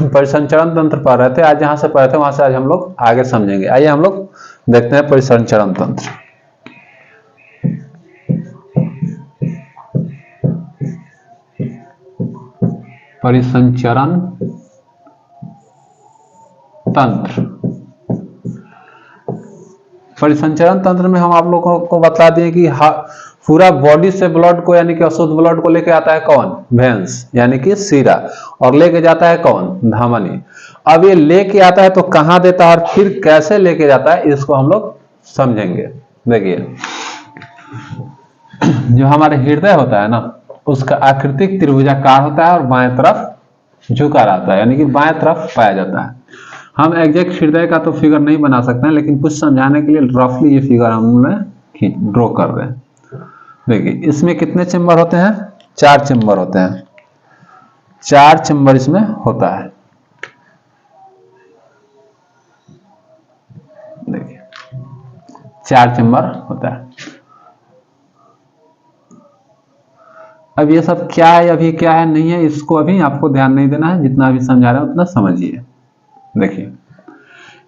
परिसंचरण तंत्र पढ़ रहे थे, आज जहां से पढ़े थे वहां से आज हम लोग आगे समझेंगे। आइए हम लोग देखते हैं परिसंचरण तंत्र। परिसंचरण तंत्र, परिसंचरण तंत्र में हम आप लोगों को बता दिए कि पूरा बॉडी से ब्लड को यानी कि अशुद्ध ब्लड को लेके आता है कौन, वेंस यानी कि सीरा, और लेके जाता है कौन, धमनी। अब ये लेके आता है तो कहां देता है और फिर कैसे लेके जाता है, इसको हम लोग समझेंगे। देखिए जो हमारे हृदय होता है ना, उसका आकृतिक त्रिभुजाकार होता है और बाएं तरफ झुका रहता है, यानी कि बाएं तरफ पाया जाता है। हम एग्जैक्ट हृदय का तो फिगर नहीं बना सकते हैं, लेकिन कुछ समझाने के लिए रफली ये फिगर हम ड्रॉ कर रहे हैं। देखिए इसमें कितने चेंबर होते हैं, 4 चेंबर होते हैं, 4 चेंबर इसमें होता है। देखिए 4 चेंबर होता है। अब ये सब क्या है, अभी क्या है नहीं है, इसको अभी आपको ध्यान नहीं देना है, जितना अभी समझा रहा है उतना समझिए। देखिए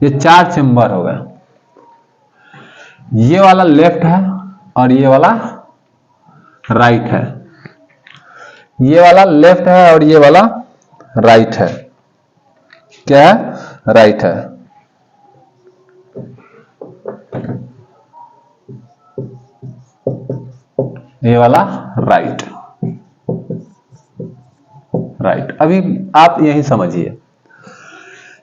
ये 4 चेंबर हो गए, ये वाला लेफ्ट है और ये वाला राइट है, ये वाला लेफ्ट है और ये वाला राइट है। क्या है, राइट है। ये वाला राइट, राइट। अभी आप यही समझिए,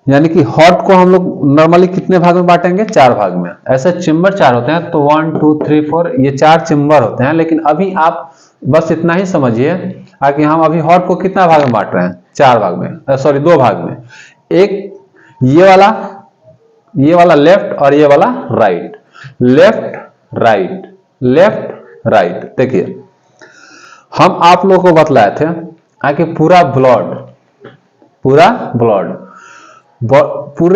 यानी कि हार्ट को हम लोग नॉर्मली कितने भाग में बांटेंगे, 4 भाग में। ऐसे चेंबर 4 होते हैं, तो 1 2 3 4 ये 4 चेंबर होते हैं। लेकिन अभी आप बस इतना ही समझिए कि हम अभी हार्ट को कितना भाग में बांट रहे हैं, 4 भाग में, सॉरी 2 भाग में। एक ये वाला लेफ्ट और ये वाला right, left right, left right. देखिए हम आप लोगों को बतलाए थे कि पूरे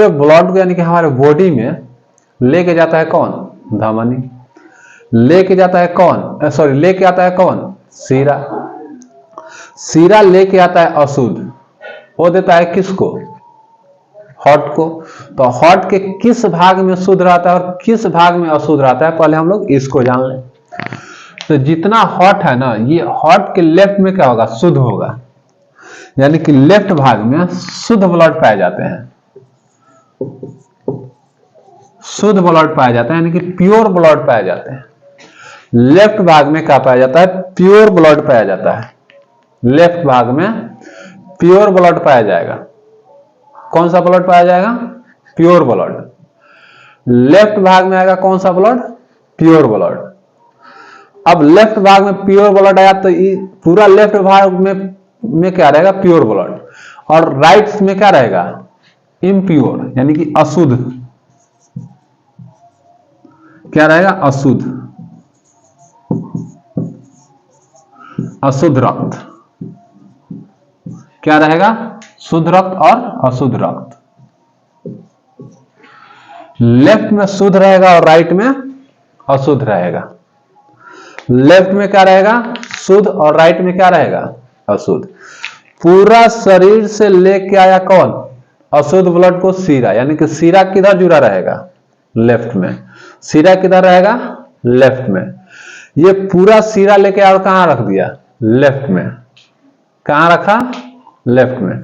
ब्लड को यानी कि हमारे बॉडी में लेके जाता है कौन, धमनी। लेके जाता है कौन, सॉरी लेके आता है कौन, सीरा। सीरा लेके आता है अशुद्ध, वो देता है किसको, हार्ट को। तो हार्ट के किस भाग में शुद्ध रहता है और किस भाग में अशुद्ध रहता है, पहले हम लोग इसको जान लें। तो जितना हार्ट है ना, ये हार्ट के लेफ्ट में क्या होगा, शुद्ध होगा, यानी कि लेफ्ट भाग में शुद्ध ब्लड पाए जाते हैं, शुद्ध ब्लड पाया जाता है, यानी कि प्योर ब्लड पाए जाते हैं। लेफ्ट भाग में क्या पाया जाता है, प्योर ब्लड पाया जाता है। लेफ्ट भाग में प्योर ब्लड पाया जाएगा। कौन सा ब्लड पाया जाएगा, प्योर ब्लड। लेफ्ट भाग में आएगा कौन सा ब्लड, प्योर ब्लड। अब लेफ्ट भाग में प्योर ब्लड आया तो पूरा लेफ्ट भाग में क्या रहेगा, प्योर ब्लड, और राइट में क्या रहेगा, इम्प्योर, यानी कि अशुद्ध। क्या रहेगा, अशुद्ध, अशुद्ध रक्त। क्या रहेगा, शुद्ध रक्त और अशुद्ध रक्त। लेफ्ट में शुद्ध रहेगा और राइट में अशुद्ध रहेगा। लेफ्ट में क्या रहेगा, शुद्ध, और राइट में क्या रहेगा, अशुद्ध। पूरा शरीर से लेके आया कौन, अशुद्ध ब्लड को सीरा, यानी कि सीरा किधर जुड़ा रहेगा, लेफ्ट में। सीरा किधर रहेगा, लेफ्ट में। ये पूरा सीरा लेके और कहां रख दिया, लेफ्ट में। कहां रखा, लेफ्ट में।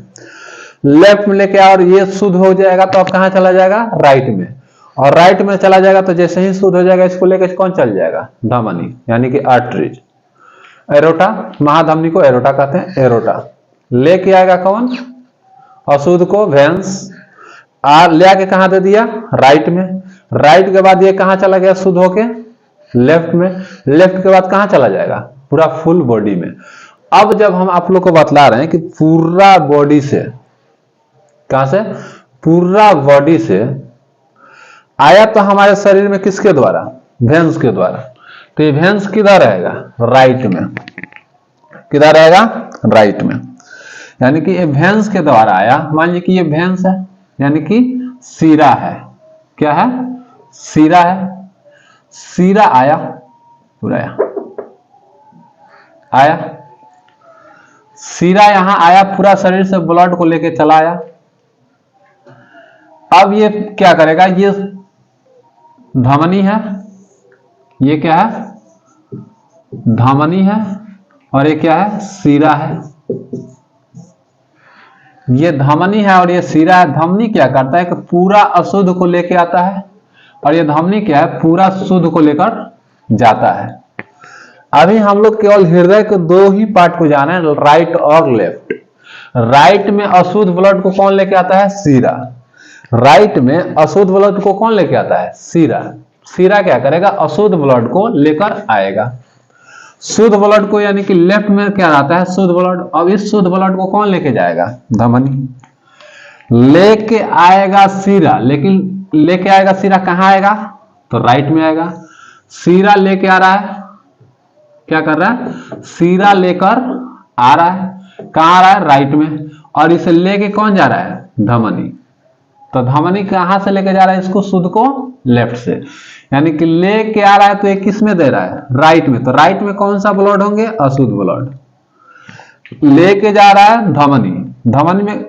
लेफ्ट में लेके और ये शुद्ध हो जाएगा तो अब कहां चला जाएगा, राइट में। और राइट में चला जाएगा तो जैसे ही शुद्ध हो जाएगा इसको लेकर कौन चल जाएगा, धमनी, यानी कि आर्टरीज। एरोटा, महाधमनी को एरोटा कहते हैं, एरोटा। लेके आएगा कौन, अशुद्ध को, वेंस। ले आके कहां दे दिया, राइट में। राइट के बाद ये कहां चला गया, शुद्ध होके, लेफ्ट में। लेफ्ट के बाद कहां चला जाएगा, पूरा फुल बॉडी में। अब जब हम आप लोग को बतला रहे हैं कि पूरा बॉडी से, कहां से, पूरा बॉडी से आया तो हमारे शरीर में किसके द्वारा, वेंस के द्वारा। तो ये वेंस किधर रहेगा, राइट में। किधर रहेगा, राइट में। यानी कि ये वेंस के द्वारा आया। मान लीजिए कि ये वेंस है, यानी कि सीरा है। क्या है, सीरा है। सीरा आया, पूरा आया, सीरा यहां आया, पूरा शरीर से ब्लड को लेके चला आया, अब ये क्या करेगा, ये धमनी है, ये क्या है, धमनी है, और ये क्या है, सीरा है। ये धमनी है और ये सीरा है। धमनी क्या करता है कि पूरा अशुद्ध को लेके आता है, और ये धमनी क्या है, पूरा शुद्ध को लेकर जाता है। अभी हम लोग केवल हृदय के दो ही पार्ट को जाना है, राइट और लेफ्ट। राइट में अशुद्ध ब्लड को कौन लेके आता है, सीरा। राइट में अशुद्ध ब्लड को कौन लेके आता है, सीरा। सीरा क्या करेगा, अशुद्ध ब्लड को लेकर आएगा। शुद्ध ब्लड को, यानी कि लेफ्ट में क्या आता है, शुद्ध ब्लड। अब इस शुद्ध ब्लड को कौन लेके जाएगा, धमनी लेके आएगा सीरा। लेकिन लेके आएगा सीरा कहां आएगा, तो राइट में आएगा। सीरा लेके आ रहा है, क्या कर रहा है, सीरा लेकर आ रहा है। कहां आ रहा है, राइट में। और इसे लेके कौन जा रहा है, धमनी। तो धमनी कहां से लेके जा रहा है इसको, शुद्ध को, लेफ्ट से। यानी कि लेके आ रहा है तो ये किस में दे रहा है, राइट में। तो राइट में कौन सा ब्लड होंगे, अशुद्ध ब्लड। लेके जा रहा है धमनी, धमनी में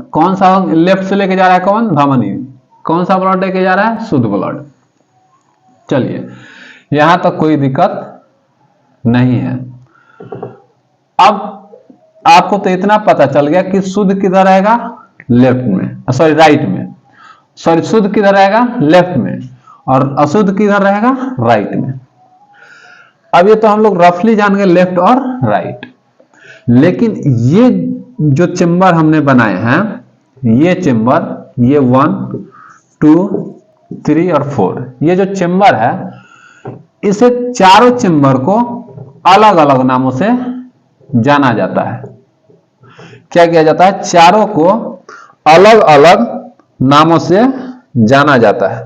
कौन सा, लेफ्ट से लेके जा रहा है कौन, धमनी। कौन सा ब्लड लेके जा रहा है, शुद्ध ब्लड। चलिए यहां तक कोई दिक्कत नहीं है। अब आपको तो इतना पता चल गया कि शुद्ध किधर रहेगा, लेफ्ट में, सॉरी राइट में। सॉरी शुद्ध किधर रहेगा, लेफ्ट में, और अशुद्ध किधर रहेगा, राइट में। अब ये तो हम लोग रफली जान गए लेफ्ट और राइट। लेकिन ये जो चेंबर हमने बनाए हैं, ये चेंबर, ये 1 2 3 और 4, ये जो चेंबर है, इसे चारों चेंबर को अलग अलग नामों से जाना जाता है। क्या किया जाता है, चारों को अलग अलग नामों से जाना जाता है।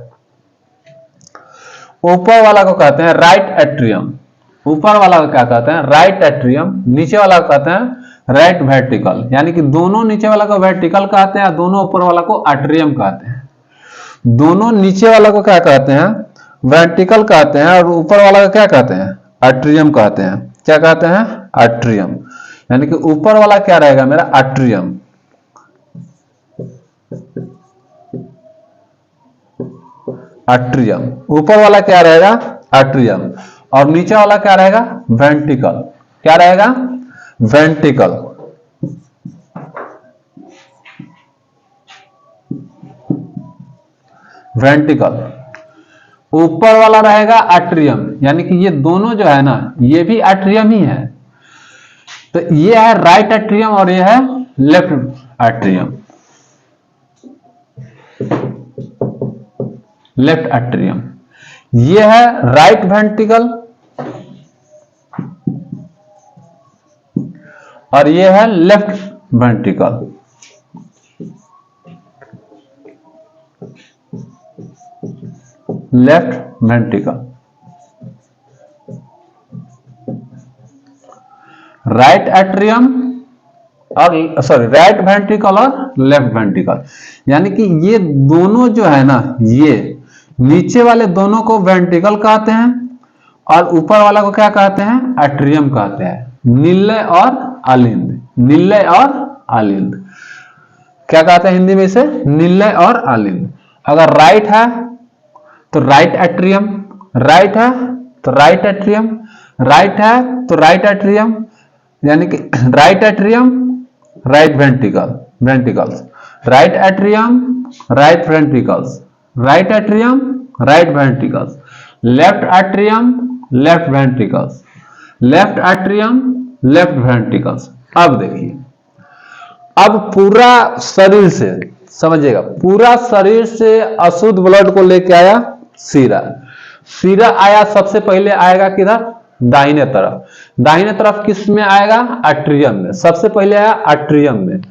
ऊपर वाला को कहते हैं राइट एट्रियम, ऊपर वाला को क्या कहते हैं, राइट एट्रियम। नीचे वाला को कहते हैं राइट वर्टिकल, यानी कि दोनों नीचे वाला को वर्टिकल कहते हैं, दोनों ऊपर वाला को एट्रियम कहते हैं। दोनों नीचे वाला को क्या कहते हैं, वर्टिकल कहते हैं, और ऊपर वाला को क्या कहते हैं, एट्रियम कहते हैं। क्या कहते हैं, एट्रियम। यानी कि ऊपर वाला क्या रहेगा मेरा, एट्रियम। एट्रियम, ऊपर वाला क्या रहेगा, एट्रियम, और नीचे वाला क्या रहेगा, वेंट्रिकल। क्या रहेगा, वेंट्रिकल। वेंट्रिकल, ऊपर वाला रहेगा एट्रियम, यानी कि ये दोनों जो है ना, ये भी एट्रियम ही है। तो ये है राइट एट्रियम और ये है लेफ्ट एट्रियम, लेफ्ट एट्रियम। ये है राइट वेंट्रिकल और ये है left ventricle. Left ventricle, right atrium और सॉरी राइट वेंट्रिकल और लेफ्ट वेंट्रिकल। यानी कि ये दोनों जो है ना, ये नीचे वाले दोनों को वेंट्रिकल कहते हैं और ऊपर वाला को क्या कहते हैं, एट्रियम कहते हैं। निलय और आलिंद, निलय और आलिंद क्या कहते हैं हिंदी में इसे, निलय और आलिंद। अगर राइट है तो राइट एट्रियम, राइट है तो राइट एट्रियम, राइट है तो राइट एट्रियम, यानी कि right atrium right ventricle, ventricles, right atrium right ventricles, right atrium right ventricles, left atrium left ventricles, left atrium left ventricles. अब देखिए, अब पूरा शरीर से समझिएगा, पूरा शरीर से अशुद्ध ब्लड को लेके आया सीरा। सीरा आया, सबसे पहले आएगा किधर, दाहिने तरफ। दाहिने तरफ किस में आएगा, एट्रियम में। सबसे पहले आया एट्रियम में।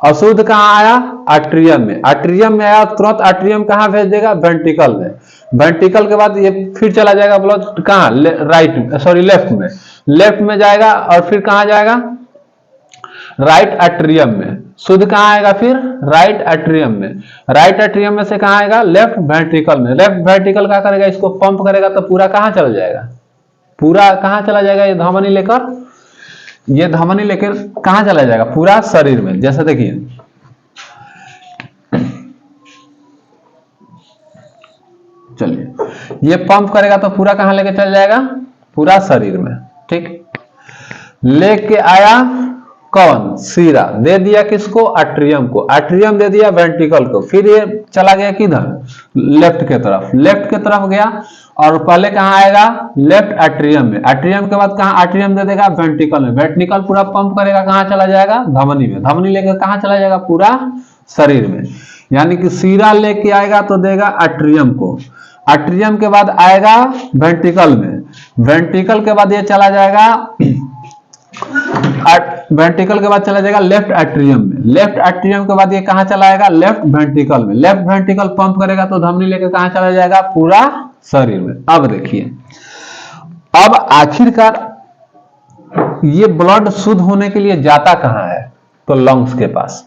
अशुद्ध कहां आया, एट्रियम में। एट्रियम में आया, तुरंत एट्रियम कहां भेज देगा, वेंट्रिकल में। वेंट्रिकल के बाद ये फिर चला जाएगा ब्लड कहां, राइट सॉरी लेफ्ट में। लेफ्ट में जाएगा और फिर कहां जाएगा, राइट एट्रियम में। शुद्ध कहां आएगा फिर, राइट एट्रियम में। राइट एट्रियम में से कहां आएगा, लेफ्ट वेंट्रिकल में। लेफ्ट वेंट्रिकल क्या करेगा, इसको पंप करेगा तो पूरा कहां चला जाएगा, पूरा कहां चला जाएगा, ये धमनी लेकर, ये धमनी लेकर कहां चला जाएगा, पूरा शरीर में। जैसे देखिए ये पंप करेगा तो पूरा कहां लेके चल जाएगा, पूरा शरीर में। ठीक, लेके आया कौन, सीरा दे दिया किसको, आर्टरियम को, आर्टरियम दे दिया वेंट्रिकल को, फिर ये चला गया किधर, लेफ्ट के तरफ, लेफ्ट के तरफ गया और पहले कहां आएगा, लेफ्ट आर्टरियम में, आर्टरियम के बाद कहां आर्टरियम दे देगा वेंट्रिकल में, वेंट्रिकल पूरा पंप करेगा कहां चला जाएगा, धमनी में, धमनी लेकर कहां चला जाएगा, पूरा शरीर में। यानी कि सीरा लेके आएगा तो देगा आर्टरियम को, आर्टरियम के बाद आएगा वेंट्रिकल में, वेंट्रिकल के बाद ये चला जाएगा, वेंट्रिकल के बाद चला जाएगा लेफ्ट आर्टरियम में, लेफ्ट आर्टरियम के बाद ये कहां चला जाएगा, लेफ्ट वेंट्रिकल में, लेफ्ट वेंट्रिकल पंप करेगा तो धमनी लेकर कहां चला जाएगा, पूरा शरीर में। अब देखिए, अब आखिरकार ये ब्लड शुद्ध होने के लिए जाता कहां है, तो लंग्स के पास।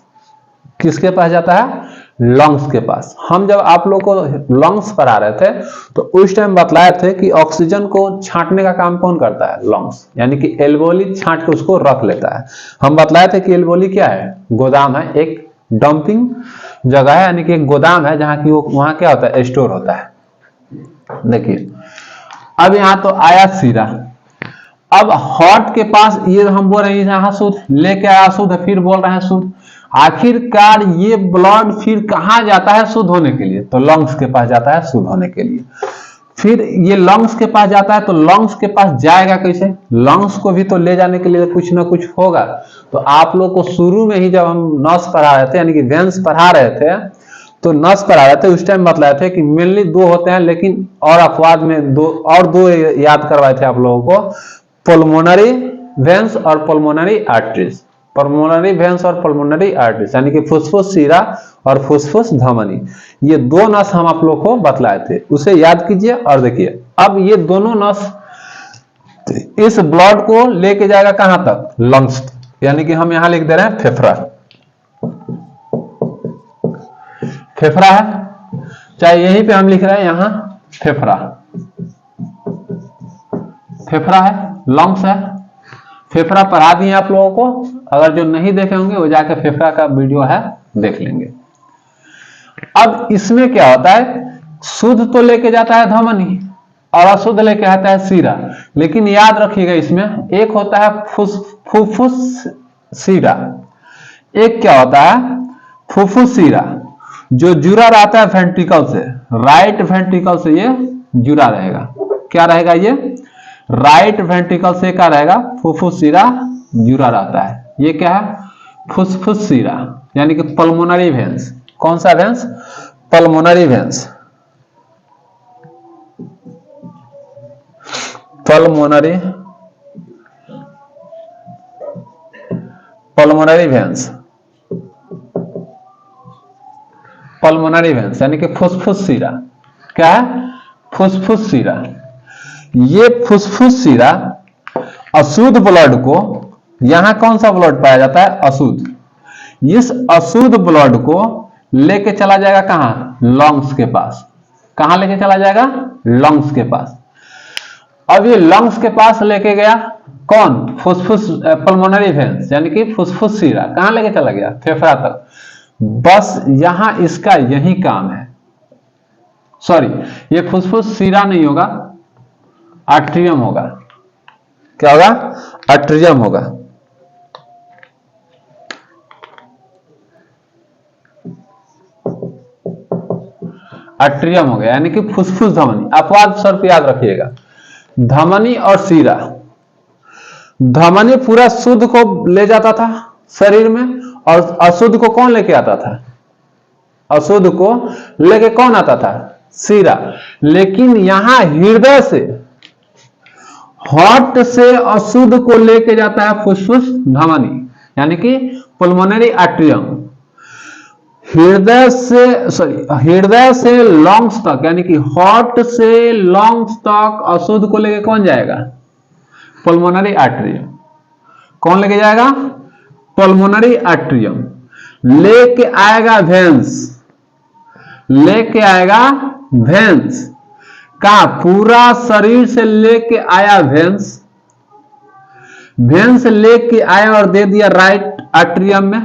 किसके पास जाता है, लंग्स के पास। हम जब आप लोग को लंग्स पढ़ा रहे थे तो उस टाइम बतलाए थे कि ऑक्सीजन को छांटने का काम कौन करता है, लंग्स, यानी कि एल्वोली छांट के उसको रख लेता है। हम बतलाए थे कि एल्वोली क्या है, गोदाम है, एक डंपिंग जगह है, यानी कि एक गोदाम है जहां की वो वहां क्या होता है, स्टोर होता है। देखिए अब यहां तो आया सीरा, अब हार्ट के पास ये हम बोल रहे हैं यहां शुद्ध, लेके आया शुद्ध, फिर बोल रहे हैं शुद्ध। आखिरकार ये ब्लड फिर कहां जाता है शुद्ध होने के लिए, तो लंग्स के पास जाता है शुद्ध होने के लिए। फिर ये लंग्स के पास जाता है तो लंग्स के पास जाएगा कैसे, लंग्स को भी तो ले जाने के लिए कुछ ना कुछ होगा। तो आप लोग को शुरू में ही जब हम नस पढ़ा रहे थे, यानी कि वेंस पढ़ा रहे थे, तो नस पढ़ा रहे थे उस टाइम बतलाए थे कि मेनली दो होते हैं, लेकिन और अपवाद में दो याद करवाए थे आप लोगों को, पल्मोनरी वेंस और पल्मोनरी आर्टरीज। पल्मोनरी वेंस और पल्मोनरी आर्टरीज यानी कि फुसफुस सीरा और फुसफुस धमनी, ये दो नस हम आप लोग को बतलाए थे, उसे याद कीजिए। और देखिए अब ये दोनों नस इस ब्लड को लेके जाएगा कहां तक, लंग्स, यानी कि हम यहां लिख दे रहे हैं फेफड़ा, फेफड़ा है, चाहे यहीं पे हम लिख रहे हैं यहां फेफड़ा, फेफड़ा है, लंग्स है, फेफड़ा पढ़ा दिए आप लोगों को, अगर जो नहीं देखे होंगे वो जाकर फेफड़ा का वीडियो है देख लेंगे। अब इसमें क्या होता है, शुद्ध तो लेके जाता है धमनी और अशुद्ध लेके आता है सीरा, लेकिन याद रखिएगा इसमें एक होता है फुफ्फुस सीरा, एक क्या होता है फुफ्फुस सीरा, जो जुड़ा रहता है वेंट्रिकल से, राइट वेंट्रिकल से ये जुड़ा रहेगा, क्या रहेगा, ये राइट वेंट्रिकल से क्या रहेगा, फुफ्फुस सीरा जुड़ा रहता है। ये क्या है, फुसफुस सीरा, यानी कि पल्मोनरी वेंस। कौन सा veins, pulmonary veins, pulmonary pulmonary veins, pulmonary veins यानी कि फुसफुस सीरा। क्या है, फुसफुस सीरा। ये फुसफुस सीरा अशुद्ध ब्लड को, यहां कौन सा ब्लड पाया जाता है, अशुद्ध, इस अशुद्ध ब्लड को लेके चला जाएगा कहां, लंग्स के पास। कहां लेके चला जाएगा, लंग्स के पास। अब ये लंग्स के पास लेके गया कौन, फुसफुस पल्मोनरी वेंस यानी कि फुसफुस सीरा, कहां लेके चला गया, फेफड़ा तक। बस यहां इसका यही काम है, सॉरी ये फुसफुस सीरा नहीं होगा, आर्टरियम होगा। क्या होगा, आर्टरियम होगा। आर्टरियम हो गया, यानी कि फुसफुस धमनी। अपवाद स्वरूप याद रखिएगा, धमनी और सीरा। धमनी पूरा शुद्ध को ले जाता था शरीर में, और अशुद्ध को कौन लेके आता था, अशुद्ध को लेके कौन आता था, सीरा। लेकिन यहां हृदय से, हार्ट से अशुद्ध को लेके जाता है फुसफुस धमनी यानी कि पल्मोनरी आर्टरियम। हृदय से लंग्स तक, यानी कि हार्ट से लंग्स तक अशुद्ध को लेके कौन जाएगा, पल्मोनरी आर्टरियम। कौन लेके जाएगा, पल्मोनरी आर्टरियम। लेके आएगा वेंस, लेके आएगा वेंस, कहा, पूरा शरीर से लेके आया वेंस, वेंस लेके आया और दे दिया राइट आर्टरियम में,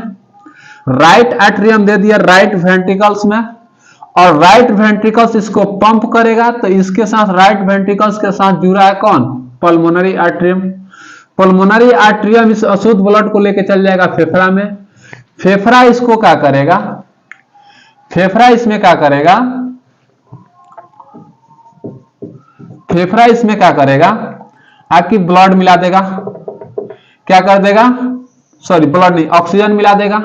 राइट आर्टरियम दे दिया राइट वेंट्रिकल्स में, और राइट वेंट्रिकल्स इसको पंप करेगा, तो इसके साथ राइट वेंट्रिकल्स के साथ जुड़ा है कौन? Pulmonary atrium. पल्मोनरी आर्टरियम इस अशुद्ध ब्लड को लेकर चल जाएगा फेफड़ा में। फेफड़ा इसको क्या करेगा? फेफड़ा इसमें क्या करेगा? फेफड़ा इसमें क्या करेगा? आपकी ब्लड मिला देगा। क्या कर देगा? सॉरी, ब्लड नहीं, ऑक्सीजन मिला देगा।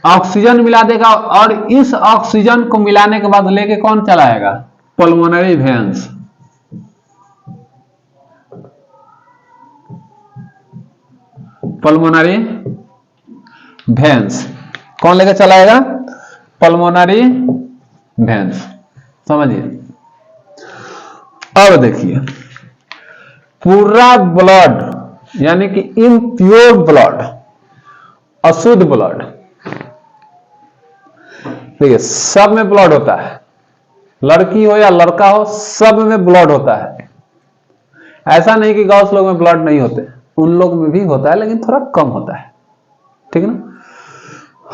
ऑक्सीजन मिला देगा और इस ऑक्सीजन को मिलाने के बाद लेके कौन चलाएगा? Pulmonary veins. पल्मोनरी वेन्स कौन लेके चलाएगा? Pulmonary veins. समझिए। अब देखिए, पूरा ब्लड यानी कि इम्प्योर ब्लड, अशुद्ध ब्लड, देखिए सब में ब्लड होता है, लड़की हो या लड़का हो सब में ब्लड होता है। ऐसा नहीं कि गौस लोग में ब्लड नहीं होते, उन लोग में भी होता है लेकिन थोड़ा कम होता है, ठीक ना।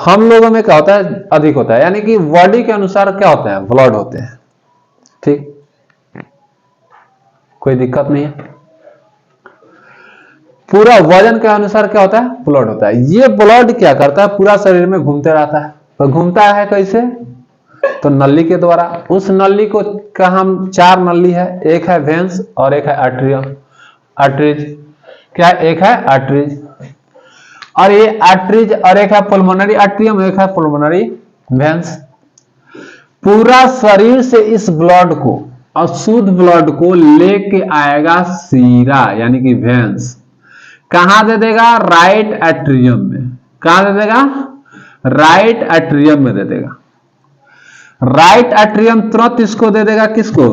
हम लोगों में क्या होता है? अधिक होता है, यानी कि बॉडी के अनुसार क्या होते हैं? ब्लड होते हैं, ठीक, कोई दिक्कत नहीं है। पूरा वजन के अनुसार क्या होता है? ब्लड होता है। ये ब्लड क्या करता है? पूरा शरीर में घूमते रहता है। तो घूमता है कैसे? तो नली के द्वारा। उस नली को का हम 4 नली है, एक है वेन्स और एक है आर्टरियम, आर्टरीज। क्या? एक है आर्टरीज और ये आर्टरीज, और एक है पल्मोनरी आर्टरियम, एक है पल्मोनरी वेन्स। पूरा शरीर से इस ब्लड को, अशुद्ध ब्लड को लेके आएगा सीरा यानी कि वेन्स। कहां दे देगा? राइट एट्रियम में। कहां दे देगा? राइट एट्रियम में दे देगा। राइट एट्रियम तुरंत इसको दे देगा, किसको?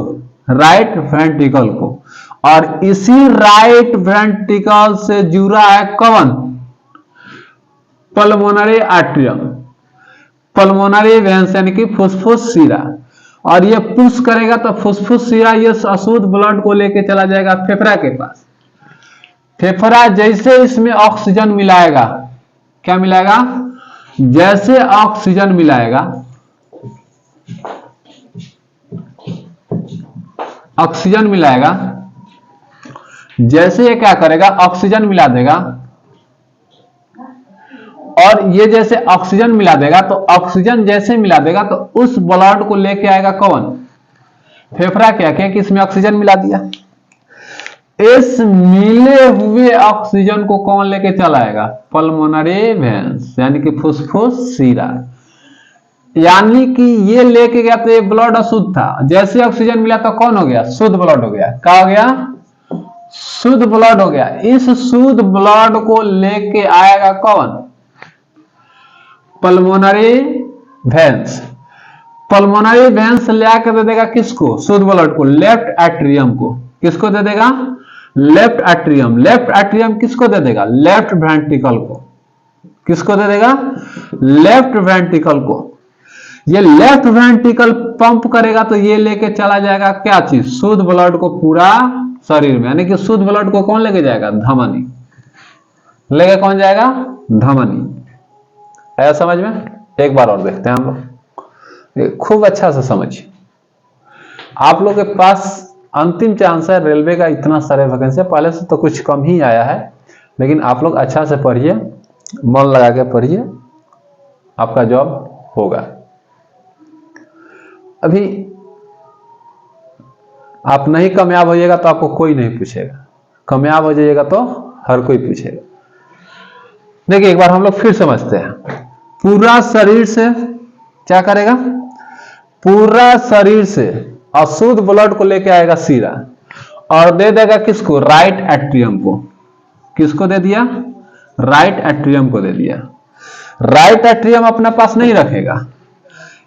राइट वेंट्रिकल को। और इसी राइट वेंट्रिकल से जुड़ा है कौन? पल्मोनरी आर्टरियम, पल्मोनरी वेन्स यानी कि फुसफुस सीरा। और ये पुश करेगा तो फुसफुस सीरा ये अशुद्ध ब्लड को लेके चला जाएगा फेफड़ा के पास। फेफड़ा जैसे इसमें ऑक्सीजन मिलाएगा, क्या मिलाएगा? जैसे ऑक्सीजन मिलाएगा, ऑक्सीजन मिलाएगा, जैसे ये क्या करेगा? ऑक्सीजन मिला देगा। और ये जैसे ऑक्सीजन मिला देगा तो ऑक्सीजन जैसे मिला देगा तो उस ब्लड को लेके आएगा कौन? फेफड़ा। क्या क्या कि इसमें ऑक्सीजन मिला दिया। इस मिले हुए ऑक्सीजन को कौन लेके चलाएगा? पल्मोनरी वेन्स यानी कि फुसफुस सीरा। यानी कि ये लेके गया तो ये ब्लड अशुद्ध था, जैसे ऑक्सीजन मिला तो कौन हो गया? शुद्ध ब्लड हो गया। क्या हो गया? शुद्ध ब्लड हो गया। इस शुद्ध ब्लड को लेके आएगा कौन? Pulmonary veins. पल्मोनरी वेन्स ले आकर दे देगा किसको? शुद्ध ब्लड को, लेफ्ट एट्रियम को। किसको दे देगा? Left atrium. लेफ्ट एट्रियम किसको दे देगा? लेफ्ट वेंट्रिकल को। किसको दे देगा? लेफ्ट वेंट्रिकल को। ये लेफ्ट वेंट्रिकल पंप करेगा तो ये लेके चला जाएगा क्या चीज? शुद्ध ब्लड को पूरा शरीर में, यानी कि शुद्ध ब्लड को कौन लेके जाएगा? धमनी लेके कौन जाएगा? धमनी। है समझ में? एक बार और देखते हैं हम लोग, खूब अच्छा से समझिए। आप लोग के पास अंतिम चांस है रेलवे का, इतना सारे वैकेंसी, पहले से तो कुछ कम ही आया है, लेकिन आप लोग अच्छा से पढ़िए, मन लगा के पढ़िए, आपका जॉब होगा। अभी आप नहीं कामयाब हो जाएगा तो आपको कोई नहीं पूछेगा, कामयाब हो जाइएगा तो हर कोई पूछेगा। देखिए एक बार हम लोग फिर समझते हैं। पूरा शरीर से क्या करेगा? पूरा शरीर से अशुद्ध ब्लड को लेके आएगा सीरा और दे देगा किसको? राइट एट्रियम को। किसको दे दिया? राइट एट्रियम को दे दिया। राइट एट्रियम अपने पास नहीं रखेगा,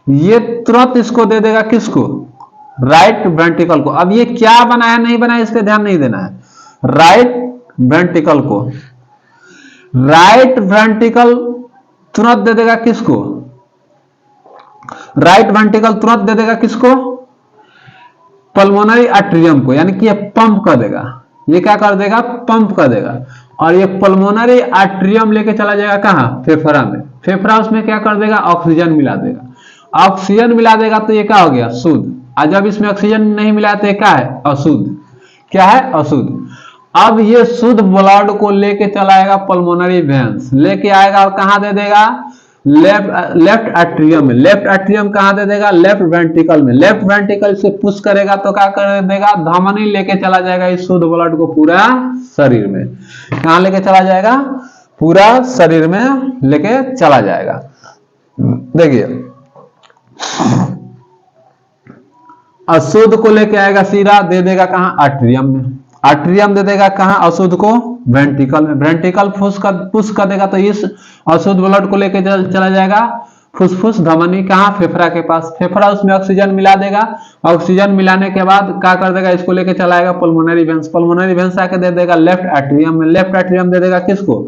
ये तुरंत इसको दे देगा किसको? राइट वेंट्रिकल को। अब ये क्या बनाया नहीं बनाया इस पे ध्यान नहीं देना है। राइट वेंट्रिकल को, राइट वेंट्रिकल तुरंत दे देगा किसको? राइट वेंट्रिकल तुरंत दे देगा किसको? पल्मोनरी आर्टरियम को, यानी कि ये पंप कर देगा। ये क्या कर देगा? पंप कर देगा। और ये पल्मोनरी आर्टरियम लेके चला जाएगा कहां? फेफड़ा में। फेफड़ा उसमें क्या कर देगा? ऑक्सीजन मिला देगा। ऑक्सीजन मिला देगा तो ये क्या हो गया, शुद्ध। और जब इसमें ऑक्सीजन नहीं मिला तो ये क्या है, अशुद्ध। क्या है, अशुद्ध। अब ये शुद्ध ब्लड को लेके चलाएगा पल्मोनरी वेन्स, लेके आएगा और कहां दे देगा, लेफ्ट एट्रियम में। लेफ्ट एट्रियम कहां दे देगा, लेफ्ट वेंट्रिकल में। लेफ्ट वेंट्रिकल से पुश करेगा तो क्या कर देगा, धमनी लेके चला जाएगा इस शुद्ध ब्लड को पूरा शरीर में। कहां लेके चला जाएगा, पूरा शरीर में लेके चला जाएगा। देखिए अशुद्ध को लेके आएगा सीधा, दे देगा कहां, आर्ट्रियम में। आर्ट्रियम दे देगा कहां, अशुद्ध को वेंट्रिकल में। वेंट्रिकल पुश कर देगा तो इस अशुद्ध ब्लड को लेके चला जाएगा फुसफुस धमनी, कहां, फेफड़ा के पास। फेफड़ा उसमें ऑक्सीजन मिला देगा। ऑक्सीजन मिलाने के बाद क्या कर देगा, इसको लेके चलाएगा पल्मोनरी वेन्स। पल्मोनरी वेन्स आके दे देगा लेफ्ट एट्रियम में। लेफ्ट एट्रियम दे देगा किसको,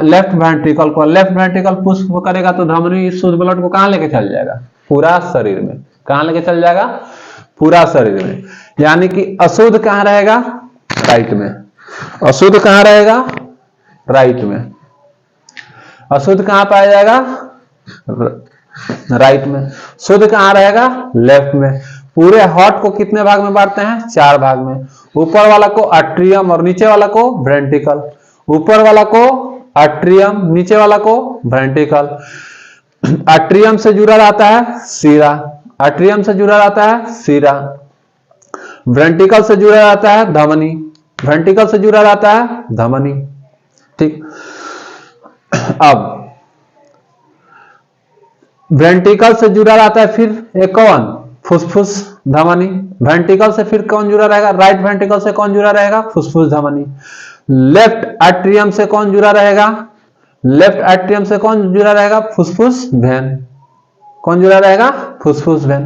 लेफ्ट वेंट्रिकल को। लेफ्ट वेंट्रिकल पुश करेगा तो धमनी इस शुद्ध ब्लड को कहां लेके चल जाएगा, पूरा शरीर में। कहां लेके चल जाएगा, पूरा शरीर में। यानी कि अशुद्ध कहां रहेगा, राइट में। अशुद्ध कहां रहेगा, राइट में। अशुद्ध कहां पाया जाएगा, राइट में। शुद्ध कहां रहेगा, लेफ्ट में। पूरे हार्ट को कितने भाग में बांटते हैं, 4 भाग में। ऊपर वाला को आर्ट्रियम और नीचे वाला को वेंट्रिकल। ऊपर वाला को आर्ट्रियम, नीचे वाला को वेंट्रिकल। आर्ट्रियम से जुड़ा रहता है सीरा, आर्ट्रियम से जुड़ा रहता है सीरा। वेंट्रिकल से जुड़ा रहता है धमनी, वेंट्रिकल से जुड़ा रहता है धमनी। ठीक, अब वेंट्रिकल से जुड़ा रहता है फिर एक कौन, फुसफुस धमनी। वेंट्रिकल से फिर कौन जुड़ा रहेगा, राइट वेंट्रिकल से कौन जुड़ा रहेगा, फुसफुस धमनी। लेफ्ट एट्रियम से कौन जुड़ा रहेगा, लेफ्ट एट्रियम से कौन जुड़ा रहेगा, फुसफुस वेन। कौन जुड़ा रहेगा, फुसफुस वेन।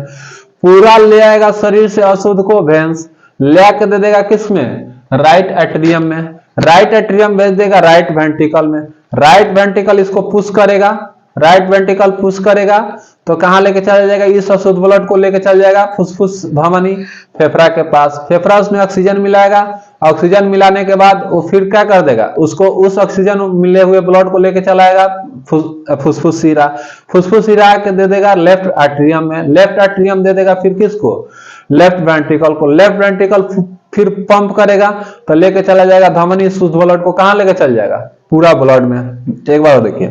पूरा ले आएगा शरीर से अशुद्ध को वेन्स, ले आके दे देगा किसमें, राइट एट्रियम में। राइट एट्रियम भेज देगा राइट वेंट्रिकल में। राइट वेंट्रिकल इसको पुश करेगा, राइट वेंट्रिकल पुश करेगा तो कहां लेके चला जाएगा, इस अशुद्ध ब्लड को लेके चल जाएगा फुसफुस धमनी, फेफड़ा के पास। फेफड़ा उसमें ऑक्सीजन मिलाएगा। ऑक्सीजन मिलाने के बाद वो फिर क्या कर देगा, उसको उस ऑक्सीजन मिले हुए ब्लड को लेके चलाएगा फुसफुस सीरा। फुसफुस सीरा के दे देगा लेफ्ट एट्रियम में। लेफ्ट एट्रियम दे देगा फिर किसको, लेफ्ट वेंट्रिकल को। लेफ्ट वेंट्रिकल फिर पंप करेगा तो लेके चला जाएगा धमनी, शुद्ध ब्लड को कहां लेके चल जाएगा, पूरा ब्लड में। एक बार देखिए,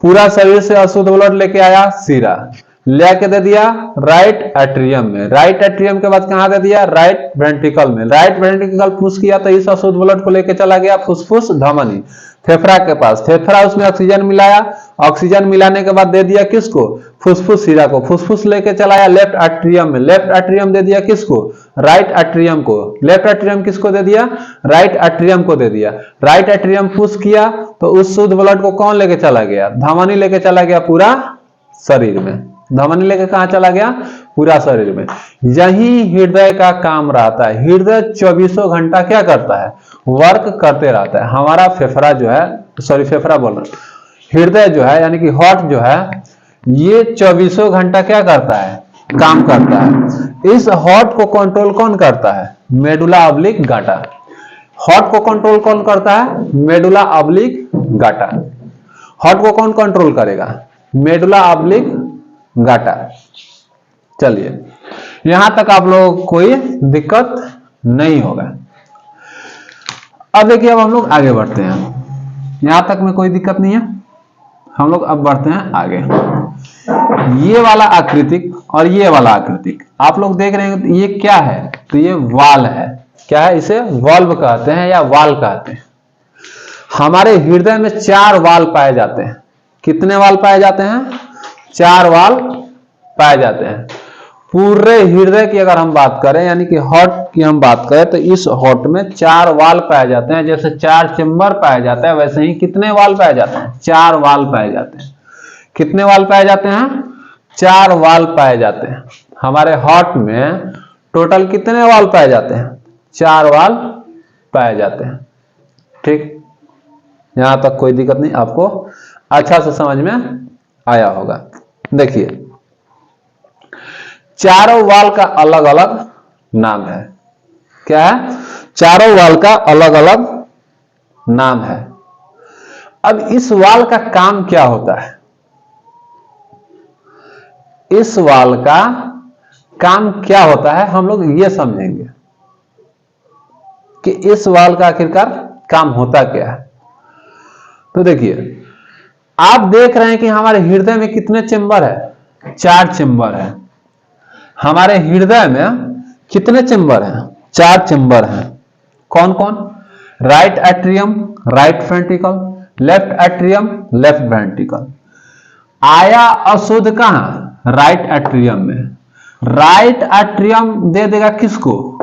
पूरा शरीर से अशुद्ध ब्लड लेके आया सीरा, लेके दे दिया राइट एट्रियम में। राइट एट्रियम के बाद कहां दे दिया, राइट वेंट्रिकल में। राइट वेंट्रिकल पुश किया तो इस अशुद्ध ब्लड को लेके चला गया फुसफुस धमनी, फेफड़ा के पास। फेफड़ा उसमें ऑक्सीजन मिलाया। ऑक्सीजन मिलाने के बाद दे दिया किसको, फुसफुस सीरा को। फुसफुस लेके चलाया लेफ्ट एट्रियम में। लेफ्ट एट्रियम दे दिया किसको, राइट एट्रियम को। लेफ्ट एट्रियम किसको दे दिया, राइट एट्रियम को दे दिया। राइट एट्रियम पुश किया तो उस शुद्ध ब्लड को कौन लेके चला गया, धमनी लेके चला गया पूरा शरीर में। धमनी लेके कहां चला गया, पूरा शरीर में। यही हृदय का काम रहता है। हृदय 24 घंटा क्या करता है, वर्क करते रहता है। हमारा फेफड़ा जो है, सॉरी फेफड़ा बोल रहा हूं, हृदय जो है यानी कि हार्ट जो है, ये 24 घंटा क्या करता है, काम करता है। इस हार्ट को कंट्रोल कौन करता है, मेडुला ऑब्लिंगेटा। हार्ट को कंट्रोल कौन करता है, मेडुला ऑब्लिंगेटा। हार्ट को कौन कंट्रोल करेगा, मेडुला ऑब्लिंगेटा। चलिए यहां तक आप लोगों को कोई दिक्कत नहीं होगा। अब देखिए, अब हम लोग आगे बढ़ते हैं। यहां तक में कोई दिक्कत नहीं है। हम लोग अब बढ़ते हैं आगे। ये वाला आकृतिक और ये वाला आकृतिक आप लोग देख रहे हैं, ये क्या है, तो ये वाल है। क्या है, इसे वाल्व कहते हैं या वाल कहते हैं। हमारे हृदय में 4 वाल पाए जाते हैं। कितने वाल पाए जाते हैं, 4 वाल पाए जाते हैं। पूरे हृदय की अगर हम बात करें, यानी कि हार्ट की हम बात करें, तो इस हार्ट में 4 वाल पाए जाते हैं। जैसे 4 चेम्बर पाया जाता है, वैसे ही कितने वाल पाए जाते हैं, 4 वाल पाए जाते हैं। कितने वाल पाए जाते हैं, 4 वाल पाए जाते हैं। हमारे हार्ट में टोटल कितने वाल पाए जाते हैं, 4 वाल पाए जाते हैं। ठीक, यहां तक कोई दिक्कत नहीं, आपको अच्छा से समझ में आया होगा। देखिए, चारों वाल का अलग अलग नाम है। क्या है, चारों वाल का अलग अलग नाम है। अब इस वाल का काम क्या होता है, इस वाल्व का काम क्या होता है, हम लोग ये समझेंगे कि इस वाल्व का आखिरकार काम होता क्या है। तो देखिए, आप देख रहे हैं कि हमारे हृदय में कितने चेंबर है, 4 चेंबर है। हमारे हृदय में कितने चेंबर हैं, 4 चेंबर हैं। कौन कौन? Right atrium, right ventricle, left atrium, left ventricle. आया अशुद्ध कहां? राइट एट्रियम में। राइट एट्रियम दे देगा किसको?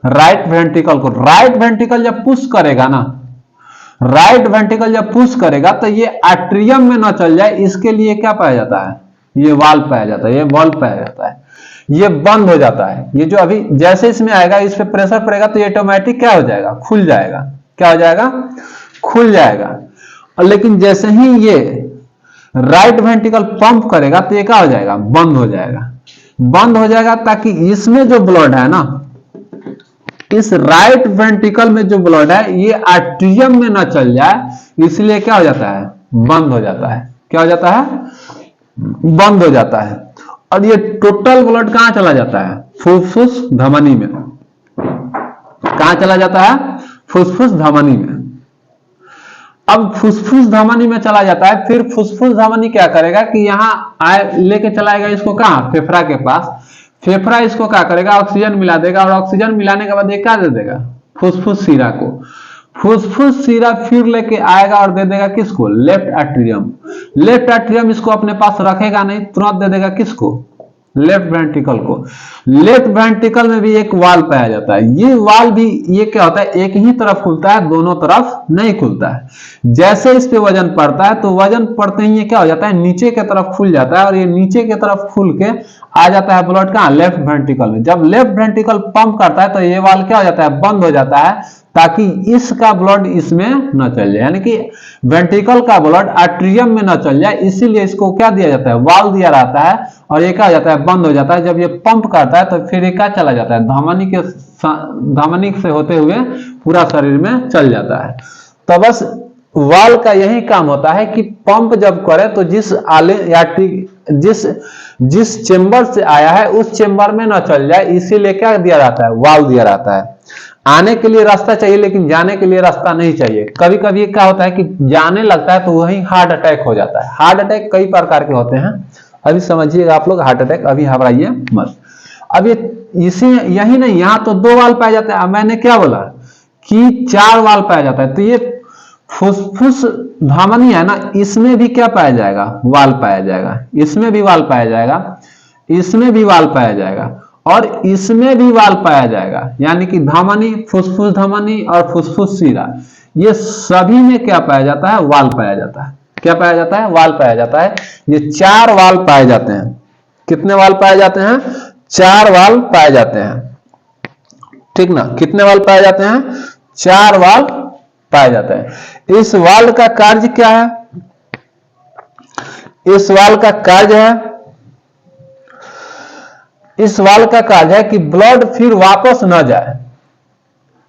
राइट वेंट्रिकल को। राइट वेंट्रिकल जब पुश करेगा ना, राइट वेंट्रिकल जब पुश करेगा तो ये एट्रियम में ना चल जाए, इसके लिए क्या पाया जाता है? ये वाल्व पाया जाता है, ये वाल्व पाया जाता है। ये बंद हो जाता है। ये जो अभी जैसे इसमें आएगा, इस पे प्रेशर पड़ेगा तो ये ऑटोमेटिक क्या हो जाएगा? खुल जाएगा। क्या हो जाएगा? खुल जाएगा। और लेकिन जैसे ही ये राइट वेंट्रिकल पंप करेगा तो ये क्या हो जाएगा? बंद हो जाएगा। बंद हो जाएगा ताकि इसमें जो ब्लड है ना, इस राइट वेंट्रिकल में जो ब्लड है ये आर्टरियम में ना चल जाए, इसलिए क्या हो जाता है? बंद हो जाता है। क्या हो जाता है? बंद हो जाता है। और ये टोटल ब्लड कहां चला जाता है? फुसफुस धमनी में। कहां चला जाता है? फुसफुस धमनी में। अब फुसफुस धमनी में चला जाता है, फिर फुसफुस धमनी क्या करेगा कि यहां लेके चलाएगा इसको कहां? फेफड़ा के पास। फेफड़ा इसको क्या करेगा? ऑक्सीजन मिला देगा, और ऑक्सीजन मिलाने के बाद ये क्या दे देगा? फुसफुस शिरा को। फुसफुस शिरा फिर लेके आएगा और दे देगा किसको? Left atrium. लेफ्ट एट्रियम इसको अपने पास रखेगा नहीं, तुरंत दे देगा किसको? लेफ्ट वेंट्रिकल को। लेफ्ट वेंट्रिकल में भी एक वाल्व पाया जाता है। ये वाल्व भी ये क्या होता है? एक ही तरफ खुलता है, दोनों तरफ नहीं खुलता है। जैसे इस पे वजन पड़ता है तो वजन पड़ते ही ये क्या हो जाता है? नीचे की तरफ खुल जाता है, और ये नीचे की तरफ खुल के आ जाता है ब्लड कहां? लेफ्ट वेंट्रिकल में। जब लेफ्ट वेंट्रिकल पंप करता है तो ये वाल्व क्या हो जाता है? बंद हो जाता है, ताकि इसका ब्लड इसमें न चल जाए, यानी कि वेंट्रिकल का ब्लड आर्टरियम में न चल जाए, इसीलिए इसको क्या दिया जाता है? वाल्व दिया रहता है, और ये क्या हो जाता है? बंद हो जाता है। जब ये पंप करता है तो फिर ये क्या चला जाता है? धमनी से होते हुए पूरा शरीर में चल जाता है। तो बस वाल्व का यही काम होता है कि पंप जब करे तो जिस चेंबर से आया है उस चेंबर में ना चल जाए, इसीलिए क्या दिया जाता है? वाल्व दिया रहता है। आने के लिए रास्ता चाहिए, लेकिन जाने के लिए रास्ता नहीं चाहिए। कभी कभी क्या होता है कि जाने लगता है तो वही हार्ट अटैक हो जाता है। हार्ट अटैक कई प्रकार के होते हैं, अभी समझिएगा आप लोग हार्ट अटैक, अभी घबराइए मत। अब ये इसी यही नहीं, यहां तो 2 वाल्व पाए जाते हैं। मैंने क्या बोला कि 4 वाल्व पाया जाता है। तो ये फुसफुस धमनी है ना, इसमें भी क्या पाया जाएगा? वाल्व पाया जाएगा। इसमें भी वाल्व पाया जाएगा, इसमें भी वाल्व पाया जाएगा, और इसमें भी वाल्व पाया जाएगा। यानी कि धमनी, फुसफुस धमनी और फुसफुस शिरा, ये सभी में क्या पाया जाता है? वाल्व पाया जाता है। क्या पाया जाता है? वाल्व पाया जाता है। ये 4 वाल्व पाए जाते हैं। कितने वाल्व पाए जाते हैं? 4 वाल्व पाए जाते हैं। ठीक ना? कितने वाल्व पाए जाते हैं? 4 वाल्व पाए जाते हैं। इस वाल्व का कार्य क्या है? इस वाल्व का कार्य है, इस वाल्व का कार्य है कि ब्लड फिर वापस ना जाए।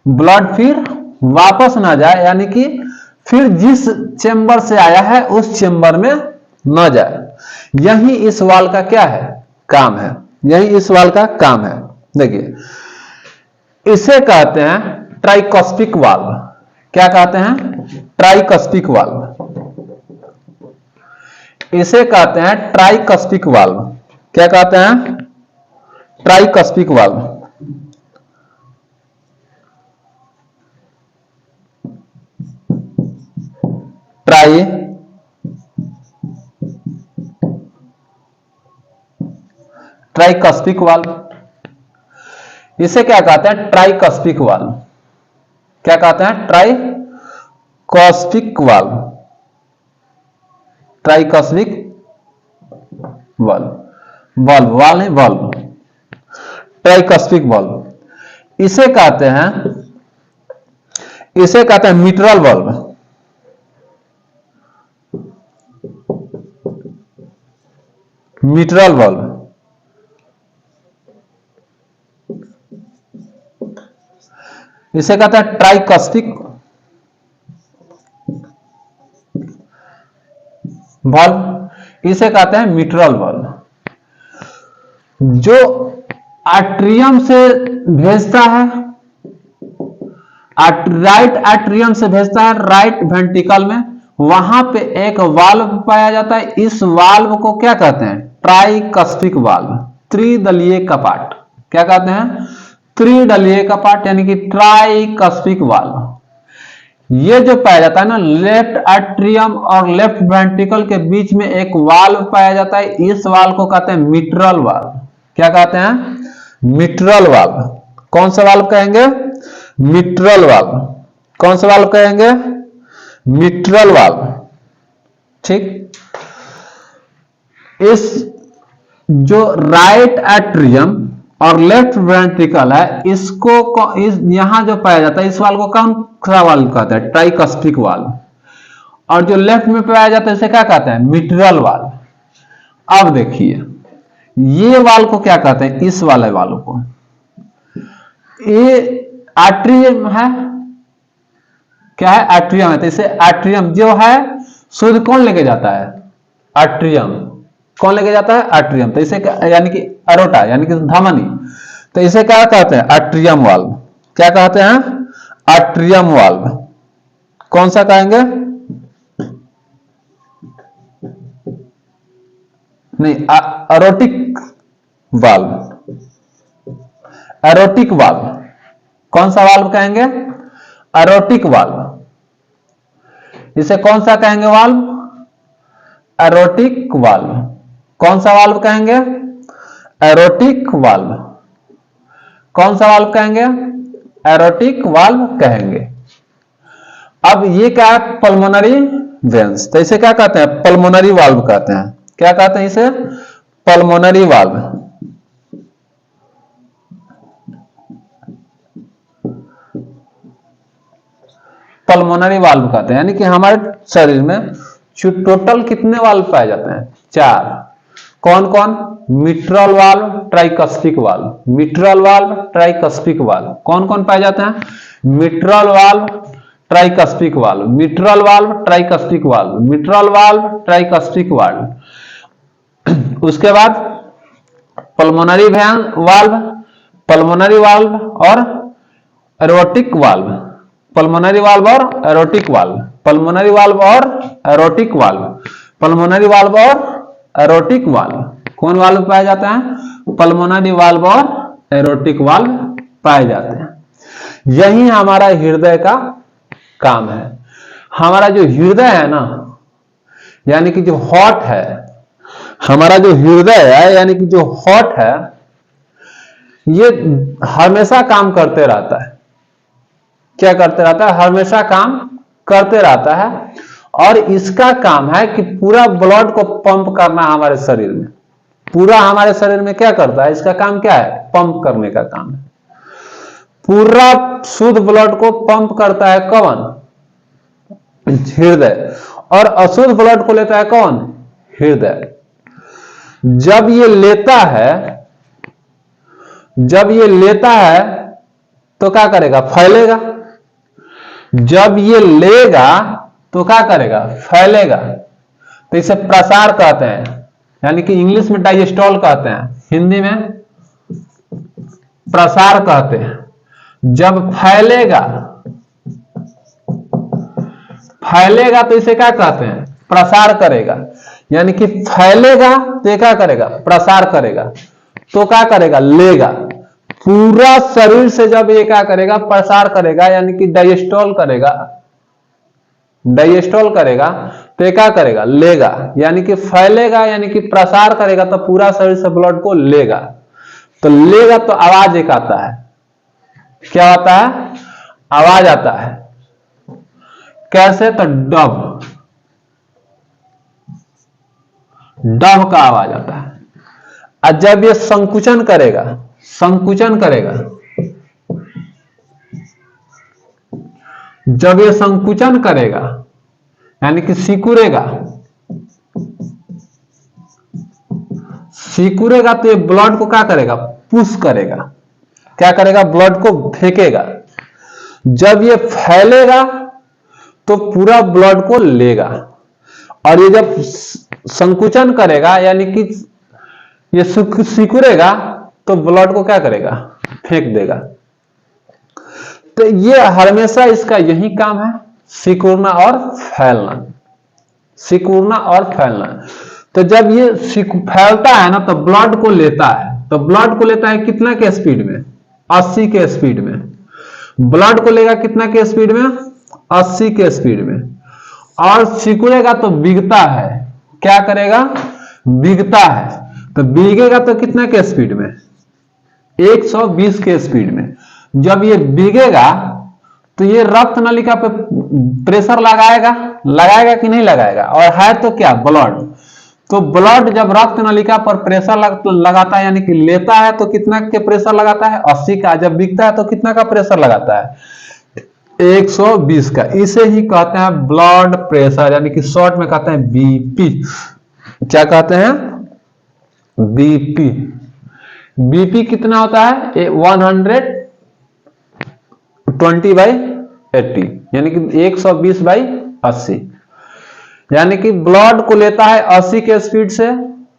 ब्लड फिर वापस ना जाए, यानी कि फिर जिस चेंबर से आया है उस चेंबर में न जाए। यही इस वाल्व का क्या है? काम है। यही इस वाल्व का काम है। देखिए, इसे कहते हैं ट्राइकस्पिक वाल्व। क्या कहते हैं? ट्राइकस्पिक वाल्व। इसे कहते हैं ट्राइकस्पिक वाल्व। क्या कहते हैं? ट्राइकस्पिक वाल्व। ट्राइकस्पिक वाल्व, इसे क्या कहते हैं? ट्राइकस्पिक वाल्व। क्या कहते हैं? ट्राइकस्पिक वाल्व। ट्राइकस्पिक वाल्व, वाल्व वाल है, वाल्व। ट्राइकस्पिक वाल्व इसे कहते हैं, इसे कहते हैं मिट्रल वाल्व। मिट्रल वाल्व, इसे कहते हैं ट्राइकस्पिक वाल्व, इसे कहते हैं मिट्रल वाल्व। जो एट्रियम से भेजता है, राइट एट्रियम से भेजता है राइट वेंट्रिकल में, वहां पे एक वाल्व पाया जाता है। इस वाल्व को क्या कहते हैं? ट्राइकस्पिक वाल्व, त्रिदलीय कपाट। क्या कहते हैं? त्रिदलीय कपाट, यानी कि ट्राइकस्पिक वाल्व। ये जो पाया जाता है ना, लेफ्ट एट्रियम और लेफ्ट वेंट्रिकल के बीच में एक वाल्व पाया जाता है। इस वाल्व को कहते हैं मिट्रल वाल्व। क्या कहते हैं? Mitral valve. कौन सा वाल्व कहेंगे? Mitral valve. कौन सा वाल्व कहेंगे? Mitral valve. ठीक। इस जो राइट एट्रियम और लेफ्ट वेंट्रिकल है, इसको यहां जो पाया जाता है, इस वाल्व को कौन सा वाल्व कहते हैं? ट्राइकस्पिक वाल्व। और जो लेफ्ट में पाया जाता है, इसे क्या कहते हैं? Mitral valve. अब देखिए, ये वाल्व को क्या कहते हैं? इस वाले वाल्व को, ये एट्रियम है। क्या है? एट्रियम है। तो इसे एट्रियम जो है शुद्ध कौन लेके जाता है? एट्रियम। कौन लेके जाता है? एट्रियम। तो इसे यानी कि अरोटा, यानी कि धमनी। तो इसे क्या कहते हैं? Atrium valve. क्या कहते हैं? Atrium valve. कौन सा कहेंगे? नहीं, एरोटिक वाल्व। Erotic valve. कौन सा वाल्व कहेंगे? Aortic valve. इसे कौन सा कहेंगे वाल्व? Erotic valve. कौन सा वाल्व कहेंगे? Aortic valve. कौन सा वाल्व कहेंगे? एरोटिक वाल्व कहेंगे। अब ये क्या है? Pulmonary veins. तो इसे क्या कहते हैं? पल्मोनरी वाल्व कहते हैं। क्या कहते हैं इसे? Pulmonary valve. पल्मोनरी वाल्व कहते हैं। यानी कि हमारे शरीर में टोटल कितने वाल्व पाए जाते हैं? 4। कौन कौन? Mitral valve, tricuspid valve. Mitral valve, tricuspid valve. कौन कौन पाए जाते हैं? Mitral valve, tricuspid valve. Mitral valve, tricuspid valve. Mitral valve, tricuspid valve. उसके बाद पल्मोनरी वाल्व, पल्मोनरी वाल्व और एरोटिक वाल्व। पल्मोनरी वाल्व और एरोटिक वाल्व। पल्मोनरी वाल्व और एरोटिक वाल्व। पल्मोनरी वाल्व और एरोटिक वाल्व। कौन वाल्व पाए जाते हैं? पल्मोनरी वाल्व और एरोटिक वाल्व पाए जाते हैं। यही हमारा हृदय का काम है। हमारा जो हृदय है ना, यानी कि जो हार्ट है, हमारा जो हृदय है यानी कि जो हार्ट है, ये हमेशा काम करते रहता है। क्या करते रहता है? हमेशा काम करते रहता है। और इसका काम है कि पूरा ब्लड को पंप करना हमारे शरीर में। पूरा हमारे शरीर में क्या करता है? इसका काम क्या है? पंप करने का काम है। पूरा शुद्ध ब्लड को पंप करता है कौन? हृदय। और अशुद्ध ब्लड को लेता है कौन? हृदय। जब ये लेता है तो क्या करेगा? फैलेगा। जब ये लेगा तो क्या करेगा? फैलेगा। तो इसे प्रसार कहते हैं, यानी कि इंग्लिश में डाइजेस्टोल कहते हैं, हिंदी में प्रसार कहते हैं। जब फैलेगा तो इसे क्या कहते हैं? प्रसार करेगा। यानी कि फैलेगा तो ये क्या करेगा? प्रसार करेगा। तो क्या करेगा? लेगा। पूरा शरीर से जब ये क्या करेगा? प्रसार करेगा, यानी कि डाइजेस्टोल करेगा। डाइजेस्टोल करेगा तो ये क्या करेगा? लेगा। यानी कि फैलेगा, यानी कि प्रसार करेगा तो पूरा शरीर से ब्लड को लेगा। तो लेगा तो आवाज एक आता है। क्या आता है? आवाज आता है। कैसे? तो डब, डब का आवाज आता है। और जब ये संकुचन करेगा, जब ये संकुचन करेगा यानी कि सिकुड़ेगा तो ये ब्लड को क्या करेगा? पुश करेगा। क्या करेगा? ब्लड को फेंकेगा। जब ये फैलेगा तो पूरा ब्लड को लेगा। और ये जब संकुचन करेगा, यानी कि ये सिकुड़ेगा तो ब्लड को क्या करेगा, फेंक देगा। तो ये हमेशा इसका यही काम है, सिकुड़ना और फैलना, सिकुड़ना और फैलना। तो जब ये फैलता है ना तो ब्लड को लेता है, तो ब्लड को लेता है कितना के स्पीड में, 80 के स्पीड में। ब्लड को लेगा कितना के स्पीड में, 80 के स्पीड में। और सिकुड़ेगा तो बिगता है, क्या करेगा, बिगता है। तो बिगेगा तो कितना के स्पीड में, 120 के स्पीड में। जब ये बिगेगा तो ये रक्त नलिका पे प्रेशर लगाएगा, लगाएगा कि नहीं लगाएगा, और है तो क्या, ब्लड। तो ब्लड जब रक्त नलिका पर प्रेशर लगाता है, यानी कि लेता है, तो कितना के प्रेशर लगाता है, 80 का। जब बिकता है तो कितना का प्रेशर लगाता है, 120 का। इसे ही कहते हैं ब्लड प्रेशर, यानी कि शॉर्ट में कहते हैं बीपी। क्या कहते हैं, बीपी। बीपी कितना होता है, 120/80, यानी कि 120/80। यानी कि ब्लड को लेता है 80 के स्पीड से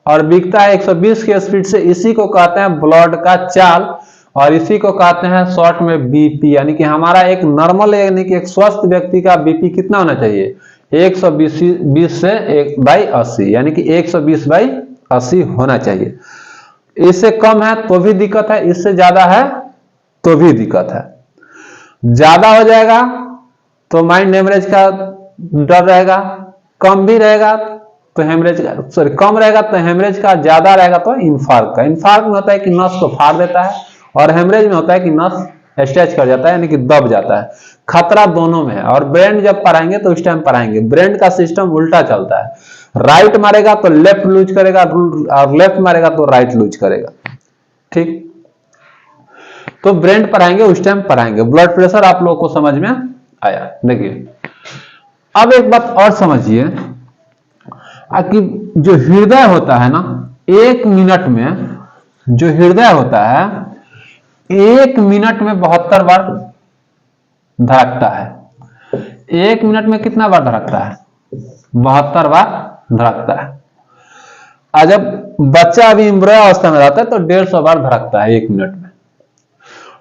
और बिकता है 120 के स्पीड से। इसी को कहते हैं ब्लड का चाल, और इसी को कहते हैं शॉर्ट में बीपी। यानी कि हमारा एक नॉर्मल, यानी कि एक स्वस्थ व्यक्ति का बीपी कितना होना चाहिए, 120 से 1/80, यानी कि 120/80 होना चाहिए। इससे कम है तो भी दिक्कत है, इससे ज्यादा है तो भी दिक्कत है। ज्यादा हो जाएगा तो माइंड हेमरेज का डर रहेगा, कम भी रहेगा तो हेमरेज का, सॉरी कम रहेगा तो हेमरेज का, ज्यादा रहेगा तो इंफार्क्ट का। इंफार्क्ट में होता है कि नस को फाड़ देता है, और हेमरेज में होता है कि नस स्ट्रेच कर जाता है, यानी कि दब जाता है। खतरा दोनों में है। और ब्रेन जब पढ़ाएंगे तो इस टाइम पढ़ाएंगे, ब्रेन का सिस्टम उल्टा चलता है, राइट मारेगा तो लेफ्ट लूज करेगा, और लेफ्ट मारेगा तो राइट लूज करेगा। ठीक, तो ब्रेन पढ़ाएंगे उस टाइम पढ़ाएंगे। ब्लड प्रेशर आप लोगों को समझ में आया। देखिए अब एक बात और समझिए कि जो हृदय होता है ना, 1 मिनट में जो हृदय होता है 1 मिनट में 72 बार धड़कता है। 1 मिनट में कितना बार धड़कता है, 72 बार धड़कता है। और जब बच्चा अभी एम्ब्रियो अवस्था में रहता है तो 150 बार धड़कता है 1 मिनट में।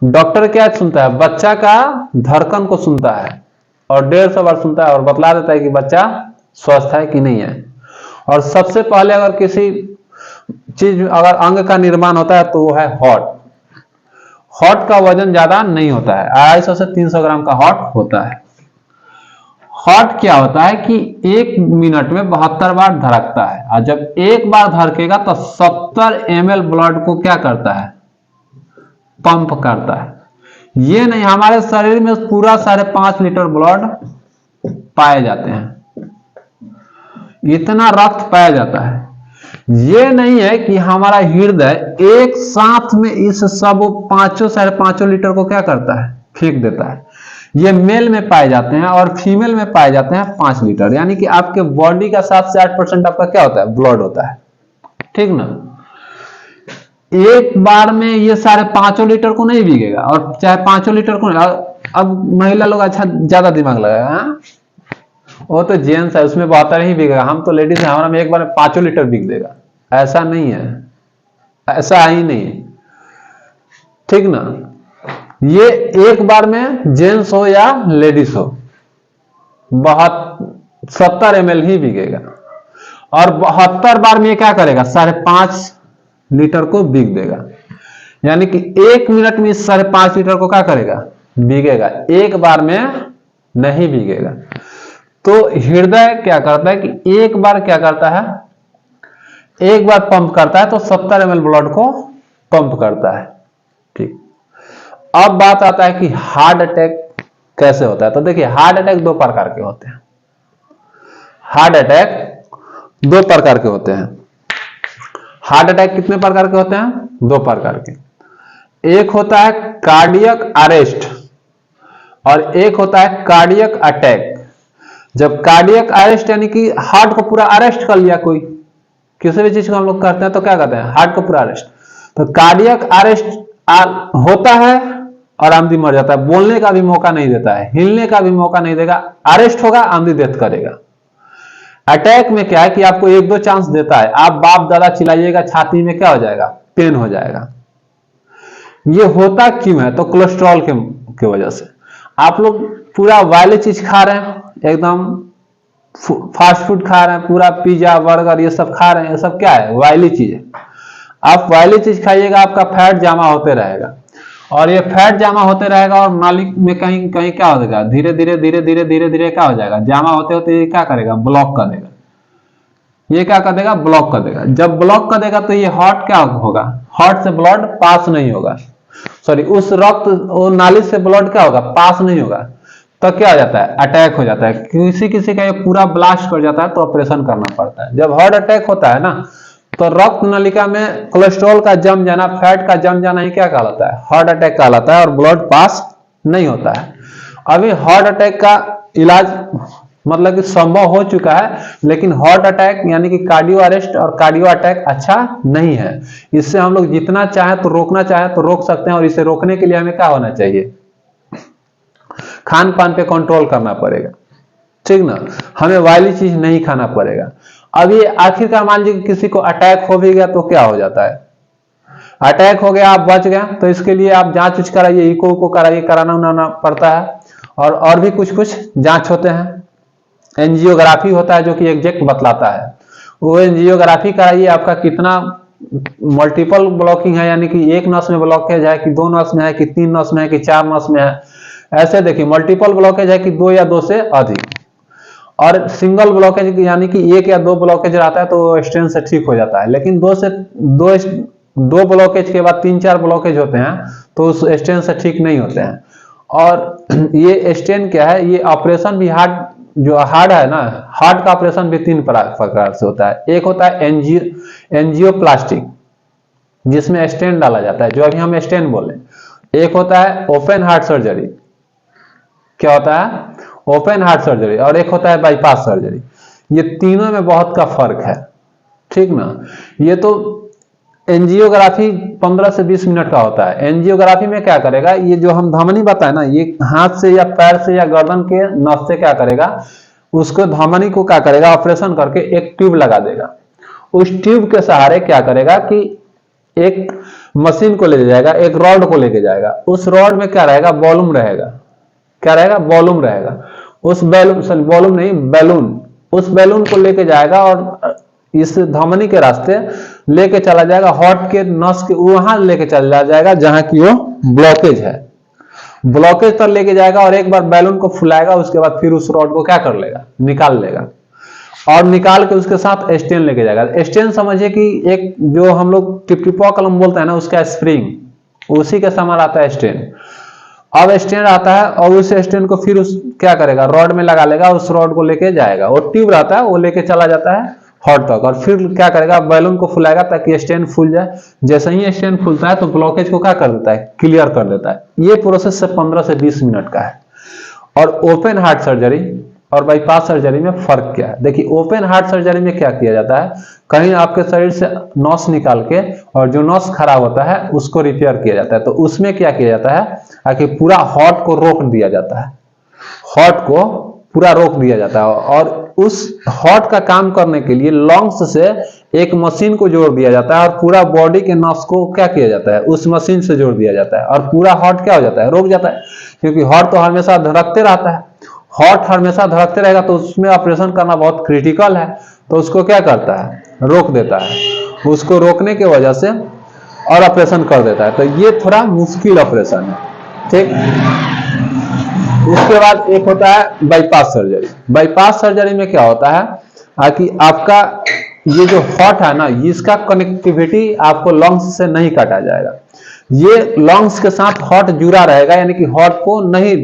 डॉक्टर क्या सुनता है, बच्चा का धड़कन को सुनता है और 150 बार सुनता है, और बतला देता है कि बच्चा स्वस्थ है कि नहीं है। और सबसे पहले अगर किसी चीज, अगर अंग का निर्माण होता है तो वो है हार्ट। हार्ट का वजन ज्यादा नहीं होता है, 250 से 300 ग्राम का हार्ट होता है। हार्ट क्या होता है कि 1 मिनट में 72 बार धड़कता है, और जब एक बार धड़केगा तो 70 ml ब्लड को क्या करता है, पंप करता है। ये नहीं, हमारे शरीर में पूरा 5.5 लीटर ब्लड पाए जाते हैं, इतना रक्त पाया जाता है। ये नहीं है कि हमारा हृदय एक साथ में इस सब 5-5.5 लीटर को क्या करता है, फेंक देता है। ये मेल में पाए जाते हैं और फीमेल में पाए जाते हैं 5 लीटर। यानी कि आपके बॉडी का 7 से 8% आपका क्या होता है, ब्लड होता है। ठीक ना, एक बार में ये 5.5 लीटर को नहीं बिकेगा, और चाहे 5 लीटर को। अब महिला लोग अच्छा ज्यादा दिमाग लगाएगा, हाँ? वो तो जेंट्स है, उसमें 72 ही बिकेगा। हम तो लेडीज है, हमारा में एक बार में 5 लीटर बिक देगा। ऐसा नहीं है, ऐसा ही नहीं है। ठीक ना, ये एक बार में जेंट्स हो या लेडीज हो, 70 ml ही बिकेगा। और 72 बार में क्या करेगा, 5.5 लीटर को बिक देगा। यानी कि 1 मिनट में इस 5.5 लीटर को क्या करेगा, बिकेगा। एक बार में नहीं बिकेगा। तो हृदय क्या करता है कि एक बार क्या करता है, एक बार पंप करता है तो 70 ml ब्लड को पंप करता है। ठीक, अब बात आता है कि हार्ट अटैक कैसे होता है। तो देखिए, हार्ट अटैक 2 प्रकार के होते हैं। हार्ट अटैक 2 प्रकार के होते हैं। हार्ट अटैक कितने प्रकार के होते हैं, 2 प्रकार के। एक होता है कार्डियक अरेस्ट और एक होता है कार्डियक अटैक। जब कार्डियक अरेस्ट यानी कि हार्ट को पूरा अरेस्ट कर लिया, कोई किसी भी चीज को हम लोग करते हैं तो क्या कहते हैं, हार्ट को पूरा अरेस्ट। तो कार्डियक अरेस्ट होता है और आमदी मर जाता है, बोलने का भी मौका नहीं देता है, हिलने का भी मौका नहीं देगा, अरेस्ट होगा, आमदी डेथ करेगा। अटैक में क्या है कि आपको एक दो चांस देता है, आप बाप दादा चिल्लाइएगा, छाती में क्या हो जाएगा, पेन हो जाएगा। ये होता क्यों है, तो कोलेस्ट्रॉल के वजह से। आप लोग पूरा वायली चीज खा रहे हैं, एकदम फास्ट फूड खा रहे हैं, पूरा पिज्जा बर्गर ये सब खा रहे हैं, ये सब क्या है, वायली चीज है। आप वायली चीज खाइएगा, आपका फैट जमा होते रहेगा, और ये फैट जमा होते रहेगा, और नाली में कहीं कहीं क्या हो जाएगा, धीरे धीरे धीरे धीरे धीरे धीरे क्या हो जाएगा, जमा होते होते ये क्या करेगा, ब्लॉक कर देगा। ये क्या कर देगा, ब्लॉक कर देगा। जब ब्लॉक कर देगा तो ये हार्ट क्या होगा, हार्ट से ब्लड पास नहीं होगा, सॉरी उस रक्त वो नाली से ब्लड क्या होगा, पास नहीं होगा, तो क्या हो जाता है, अटैक हो जाता है। किसी किसी का ये पूरा ब्लास्ट कर जाता है तो ऑपरेशन करना पड़ता है। जब हार्ट अटैक होता है ना, तो रक्त नलिका में कोलेस्ट्रॉल का जम जाना, फैट का जम जाना ही क्या कहलाता है, हार्ट अटैक कहलाता है, और ब्लड पास नहीं होता है। अभी हार्ट अटैक का इलाज मतलब कि संभव हो चुका है, लेकिन हार्ट अटैक यानी कि कार्डियो अरेस्ट और कार्डियो अटैक अच्छा नहीं है। इससे हम लोग जितना चाहे तो रोकना चाहे तो रोक सकते हैं, और इसे रोकने के लिए हमें क्या होना चाहिए, खान पान पे कंट्रोल करना पड़ेगा, ठीक ना, हमें वायली चीज नहीं खाना पड़ेगा। अब ये आखिरकार मान लीजिए किसी को अटैक हो भी गया तो क्या हो जाता है, अटैक हो गया, आप बच गए, तो इसके लिए आप जांच उच कराइए, इको कराइए, कराना उनाना पड़ता है, और भी कुछ कुछ जांच होते हैं। एंजियोग्राफी होता है जो कि एग्जैक्ट बतलाता है, वो एंजियोग्राफी कराइए, आपका कितना मल्टीपल ब्लॉकिंग है, यानी कि एक नस में ब्लॉकेज है, कि दो नस में है, कि तीन नस में है, कि चार नस में है। ऐसे देखिए, मल्टीपल ब्लॉकेज है कि दो या दो से अधिक, और सिंगल ब्लॉकेज यानी कि एक या दो ब्लॉकेज रहता है तो स्टेन से ठीक हो जाता है। लेकिन दो ब्लॉकेज के बाद तीन चार ब्लॉकेज होते हैं तो उस स्टेन से ठीक नहीं होते हैं। और ये स्टेन क्या है, ये ऑपरेशन भी हार्ड है ना, हार्ट का ऑपरेशन भी तीन प्रकार से होता है। एक होता है एंजियोप्लास्टिक, जिसमें स्टेन डाला जाता है, जो अभी हम स्टेन बोले। एक होता है ओपन हार्ट सर्जरी, क्या होता है, ओपन हार्ट सर्जरी, और एक होता है बाईपास सर्जरी। ये तीनों में बहुत का फर्क है, ठीक ना। ये तो एंजियोग्राफी 15 से 20 मिनट का होता है। एंजियोग्राफी में क्या करेगा, ये जो हम धमनी बताए ना, ये हाथ से या पैर से या गर्दन के नस से क्या करेगा, उसको धमनी को क्या करेगा, ऑपरेशन करके एक ट्यूब लगा देगा। उस ट्यूब के सहारे क्या करेगा कि एक मशीन को ले जाएगा, एक रॉड को लेके जाएगा। उस रॉड में क्या रहेगा, वॉल्यूम रहेगा, क्या रहेगा, वॉल्यूम रहेगा। उस वॉल्यूम नहीं, बैलून, उस बैलून को लेके जाएगा और इस धमनी के रास्ते लेके चला जाएगा, हार्ट के नस के वहां लेके चला जाएगा जहां की वो ब्लॉकेज है, ब्लॉकेज तक लेके जाएगा, और एक बार बैलून को फुलाएगा, उसके बाद फिर उस रॉड को क्या कर लेगा, निकाल लेगा, और निकाल के उसके साथ स्टेन लेके जाएगा। स्टेन समझिए कि एक जो हम लोग टिपटिपा कलम बोलते हैं ना, उसका स्प्रिंग, उसी के समान आता है स्टेन। अब स्टेन आता है, और उस स्टेन को फिर उस क्या करेगा, रॉड में लगा लेगा, उस रॉड को लेके जाएगा, वो ट्यूब रहता है, वो लेके चला जाता है हार्ट तक, और फिर क्या करेगा, बैलून को फुलाएगा ताकि स्टेन फूल जाए। जैसे ही स्टेन फूलता है तो ब्लॉकेज को क्या कर देता है, क्लियर कर देता है। ये प्रोसेस से 15 से 20 मिनट का है। और ओपन हार्ट सर्जरी और बाईपास सर्जरी में फर्क क्या है, देखिए ओपन हार्ट सर्जरी में क्या किया जाता है, कहीं आपके शरीर से नस निकाल के, और जो नस खराब होता है उसको रिपेयर किया जाता है। तो उसमें क्या किया जाता है कि पूरा हार्ट को रोक दिया जाता है, हार्ट को पूरा रोक दिया जाता है, और उस हार्ट का काम करने के लिए लंग्स से एक मशीन को जोड़ दिया जाता है, और पूरा बॉडी के नस को क्या किया जाता है, उस मशीन से जोड़ दिया जाता है, और पूरा हार्ट क्या हो जाता है, रुक जाता है। क्योंकि हार्ट तो हमेशा धड़कते रहता है, हार्ट हमेशा धड़कते रहेगा, तो उसमें ऑपरेशन करना बहुत क्रिटिकल है, तो उसको क्या करता है, रोक देता है। उसको रोकने की वजह से और ऑपरेशन कर देता है। तो ये थोड़ा मुश्किल ऑपरेशन है, ठीक। इसके बाद एक होता है बाईपास सर्जरी। बाईपास सर्जरी में क्या होता है कि आपका ये जो हार्ट है ना, इसका कनेक्टिविटी आपको लंग्स से नहीं काटा जाएगा, ये लंग्स के साथ हार्ट जुड़ा रहेगा, यानी कि हार्ट को नहीं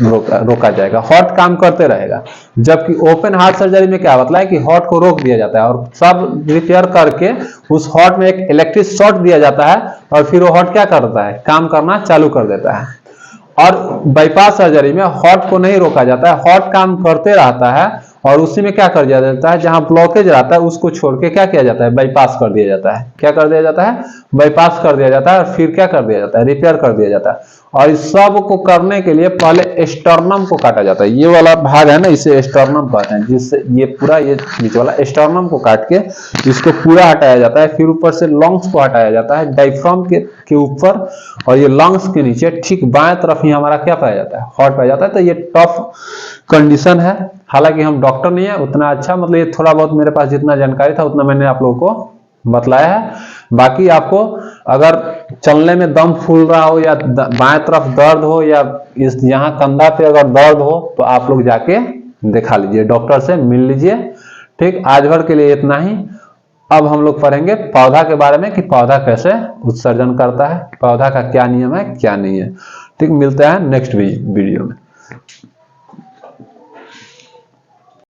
रोका जाएगा, हार्ट काम करते रहेगा। जबकि ओपन हार्ट सर्जरी में क्या मतलब है कि हार्ट को रोक दिया जाता है, और सब रिपेयर करके उस हार्ट में एक इलेक्ट्रिक शॉक दिया जाता है, और फिर वो हार्ट क्या करता है, काम करना चालू कर देता है। और बाईपास सर्जरी में हार्ट को नहीं रोका जाता है, हार्ट काम करते रहता है, और उसी में क्या कर दिया जाता है, जहां ब्लॉकेज रहता है उसको छोड़ के क्या किया जाता है, बाईपास कर दिया जाता है। क्या कर दिया जाता है, बाईपास कर दिया जाता है, और फिर क्या कर दिया जाता है, रिपेयर कर दिया जाता है। और इस सब को करने के लिए पहले स्टर्नम को काटा जाता है। ये वाला भाग है ना, इसे स्टर्नम कहते हैं, जिससे ये पूरा ये नीचे वाला स्टर्नम को काट के इसको पूरा हटाया जाता है। फिर ऊपर से लंग्स को हटाया जाता है डायफ्राम के ऊपर, और ये लंग्स के नीचे ठीक बाएं तरफ ही हमारा क्या पाया जाता है, हार्ट पाया जाता है। तो ये टफ कंडीशन है, हालांकि हम डॉक्टर नहीं है उतना अच्छा, मतलब ये थोड़ा बहुत मेरे पास जितना जानकारी था उतना मैंने आप लोगों को बतलाया है। बाकी आपको अगर चलने में दम फूल रहा हो या बाएं तरफ दर्द हो या इस यहाँ कंधा पे अगर दर्द हो तो आप लोग जाके दिखा लीजिए, डॉक्टर से मिल लीजिए। ठीक, आज भर के लिए इतना ही। अब हम लोग पढ़ेंगे पौधा के बारे में कि पौधा कैसे उत्सर्जन करता है, पौधा का क्या नियम है क्या नहीं है। ठीक, मिलते हैं नेक्स्ट वीडियो में।